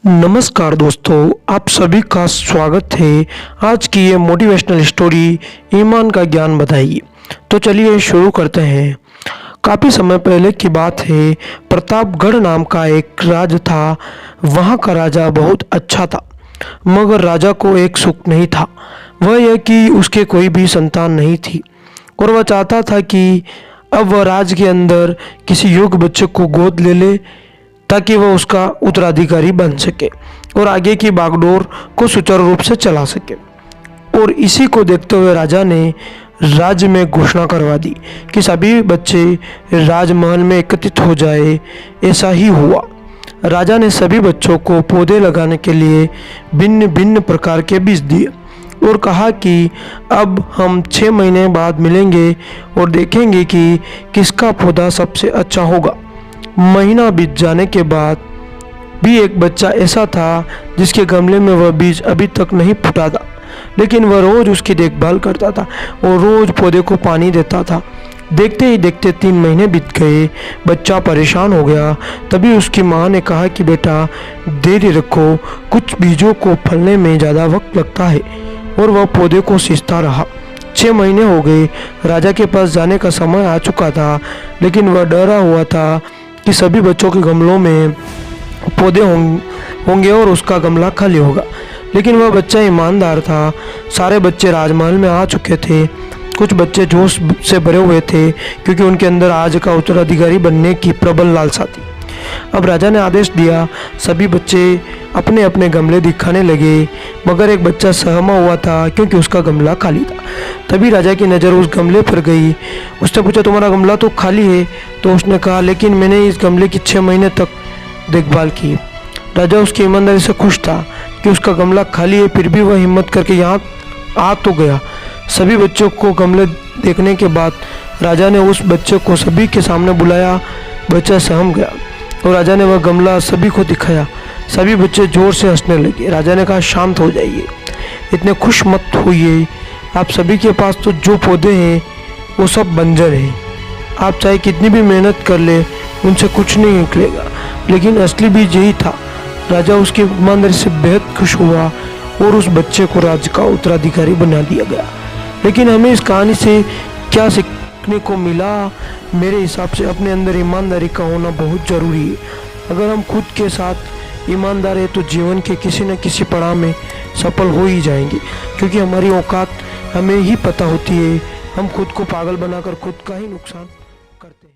नमस्कार दोस्तों, आप सभी का स्वागत है। आज की ये मोटिवेशनल स्टोरी ईमान का ज्ञान बताइए। तो चलिए शुरू करते हैं। काफ़ी समय पहले की बात है। प्रतापगढ़ नाम का एक राज्य था। वहाँ का राजा बहुत अच्छा था, मगर राजा को एक सुख नहीं था। वह यह कि उसके कोई भी संतान नहीं थी और वह चाहता था कि अब वह राज्य के अंदर किसी योग्य बच्चे को गोद ले ले ताकि वह उसका उत्तराधिकारी बन सके और आगे की बागडोर को सुचारू रूप से चला सके। और इसी को देखते हुए राजा ने राज्य में घोषणा करवा दी कि सभी बच्चे राजमहल में एकत्रित हो जाए। ऐसा ही हुआ। राजा ने सभी बच्चों को पौधे लगाने के लिए भिन्न भिन्न प्रकार के बीज दिए और कहा कि अब हम 6 महीने बाद मिलेंगे और देखेंगे कि किसका पौधा सबसे अच्छा होगा। महीना बीत जाने के बाद भी एक बच्चा ऐसा था जिसके गमले में वह बीज अभी तक नहीं फूटा था, लेकिन वह रोज उसकी देखभाल करता था और रोज पौधे को पानी देता था। देखते ही देखते 3 महीने बीत गए। बच्चा परेशान हो गया। तभी उसकी माँ ने कहा कि बेटा धैर्य रखो, कुछ बीजों को फलने में ज़्यादा वक्त लगता है। और वह पौधे को सींचता रहा। 6 महीने हो गए। राजा के पास जाने का समय आ चुका था, लेकिन वह डरा हुआ था कि सभी बच्चों के गमलों में पौधे होंगे और उसका गमला खाली होगा। लेकिन वह बच्चा ईमानदार था। सारे बच्चे राजमहल में आ चुके थे। कुछ बच्चे जोश से भरे हुए थे क्योंकि उनके अंदर आज का उत्तराधिकारी बनने की प्रबल लालसा थी। अब राजा ने आदेश दिया, सभी बच्चे अपने अपने गमले दिखाने लगे, मगर एक बच्चा सहमा हुआ था क्योंकि उसका गमला खाली था। तभी राजा की नज़र उस गमले पर गई। उसने पूछा, तुम्हारा गमला तो खाली है? तो उसने कहा, लेकिन मैंने इस गमले की 6 महीने तक देखभाल की। राजा उसकी ईमानदारी से खुश था कि उसका गमला खाली है, फिर भी वह हिम्मत करके यहाँ आ तो गया। सभी बच्चों को गमले देखने के बाद राजा ने उस बच्चे को सभी के सामने बुलाया। बच्चा सहम गया और राजा ने वह गमला सभी को दिखाया। सभी बच्चे जोर से हंसने लगे। राजा ने कहा, शांत हो जाइए, इतने खुश मत होइए। आप सभी के पास तो जो पौधे हैं वो सब बंजर हैं। आप चाहे कितनी भी मेहनत कर ले, उनसे कुछ नहीं निकलेगा। लेकिन असली बीज यही था। राजा उसकी ईमानदारी से बेहद खुश हुआ और उस बच्चे को राज्य का उत्तराधिकारी बना दिया गया। लेकिन हमें इस कहानी से क्या सीखने को मिला? मेरे हिसाब से अपने अंदर ईमानदारी का होना बहुत ज़रूरी है। अगर हम खुद के साथ ईमानदार है तो जीवन के किसी न किसी पड़ाव में सफल हो ही जाएंगे, क्योंकि हमारी औकात हमें ही पता होती है। हम खुद को पागल बनाकर खुद का ही नुकसान करते हैं।